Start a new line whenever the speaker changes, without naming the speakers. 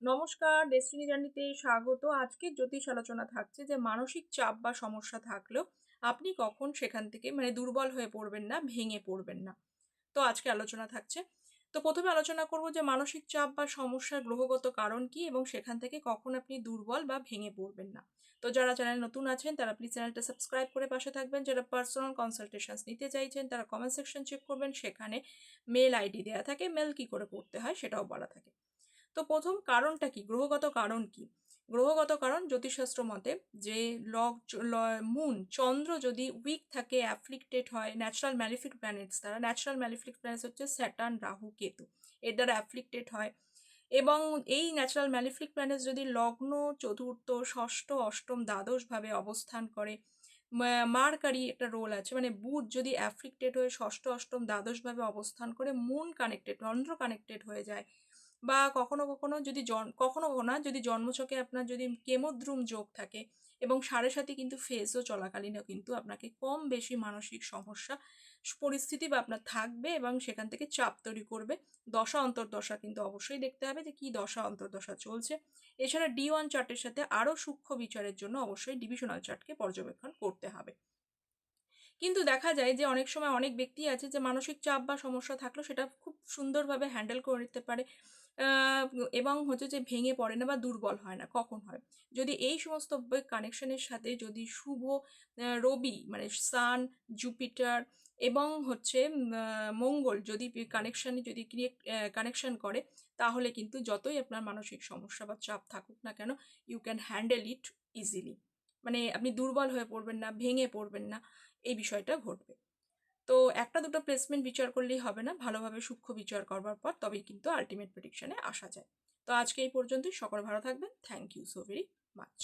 নমস্কার, ডেস্টিনি জার্নিতে স্বাগত। আজকের জ্যোতিষ আলোচনা থাকছে যে মানসিক চাপ বা সমস্যা থাকলেও আপনি কখন সেখান থেকে দুর্বল হয়ে পড়বেন না, ভেঙে পড়বেন না। তো আজকে আলোচনা থাকছে। তো প্রথমে আলোচনা করব যে মানসিক চাপ বা সমস্যার গ্রহগত কারণ কি এবং সেখান থেকে কখন আপনি দুর্বল বা ভেঙে পড়বেন না। তো যারা চ্যানেল নতুন আছেন তারা প্লিজ চ্যানেলটা সাবস্ক্রাইব করে পাশে থাকবেন। যারা পার্সোনাল কনসালটেশনস নিতে চাইছেন তারা কমেন্ট সেকশন চেক করবেন, সেখানে মেল আইডি দেওয়া থাকে, মেল কি করে করতে হয় সেটাও বলা থাকে। তো প্রথম কারণটা কি, গ্রহগত কারণ কি? গ্রহগত কারণ জ্যোতিষশাস্ত্র মতে যে মুন চন্দ্র যদি উইক থাকে, অ্যাফ্লিক্টেড হয় ন্যাচারাল ম্যালিফিক প্ল্যানেটস দ্বারা। ন্যাচারাল ম্যালিফিক প্ল্যানেটস হচ্ছে স্যাটার্ন, রাহু, কেতু, এর দ্বারা অ্যাফ্লিক্টেড হয়। এবং এই ন্যাচারাল ম্যালিফিক প্ল্যানেটস যদি লগ্ন, চতুর্থ, ষষ্ঠ, অষ্টম, দ্বাদশ ভাবে অবস্থান করে, মার্কারি একটা রোল আছে, বুধ যদি অ্যাফ্লিক্টেড হয়ে ষষ্ঠ, অষ্টম, দ্বাদশ ভাবে অবস্থান করে, মুন কানেক্টেড, চন্দ্র কানেক্টেড হয়ে যায়, বা কখনো কখনো যদি কখনো না, যদি জন্মছকে আপনার যদি কেমদ্রুম যোগ থাকে এবং সাড়ে সাথে কিন্তু ফেজও চলাকালীনও কিন্তু আপনাকে কম বেশি মানসিক সমস্যা পরিস্থিতি বা আপনার থাকবে এবং সেখান থেকে চাপ তৈরি করবে। দশা অন্তর্দশা কিন্তু অবশ্যই দেখতে হবে যে কি দশা অন্তর্দশা চলছে। এছাড়া D1 চার্টের সাথে আরও সূক্ষ্ম বিচারের জন্য অবশ্যই ডিভিশনাল চার্টকে পর্যবেক্ষণ করতে হবে। কিন্তু দেখা যায় যে অনেক সময় অনেক ব্যক্তি আছে যে মানসিক চাপ বা সমস্যা থাকলেও সেটা খুব সুন্দরভাবে হ্যান্ডেল করে নিতে পারে, আহ, এবং হচ্ছে যে ভেঙে পড়ে না বা দুর্বল হয় না। কখন হয়? যদি এই সমস্ত কানেকশনের সাথে যদি শুভ রবি সান, জুপিটার এবং হচ্ছে মঙ্গল যদি কানেকশানে যদি কানেকশন করে, তাহলে কিন্তু যতই আপনার মানসিক সমস্যা বা চাপ থাকুক না কেন, you can handle it easily. আপনি দুর্বল হয়ে পড়বেন না, ভেঙে পড়বেন না, এই বিষয়টা ঘটবে। তো একটা দুটো প্লেসমেন্ট বিচার করলেই হবে না, ভালোভাবে সূক্ষ্ম বিচার করবার পর তবেই কিন্তু আলটিমেট প্রেডিকশনে আসা যায়। তো আজকে এই পর্যন্তই। সকল ভালো থাকবেন। Thank you so very much.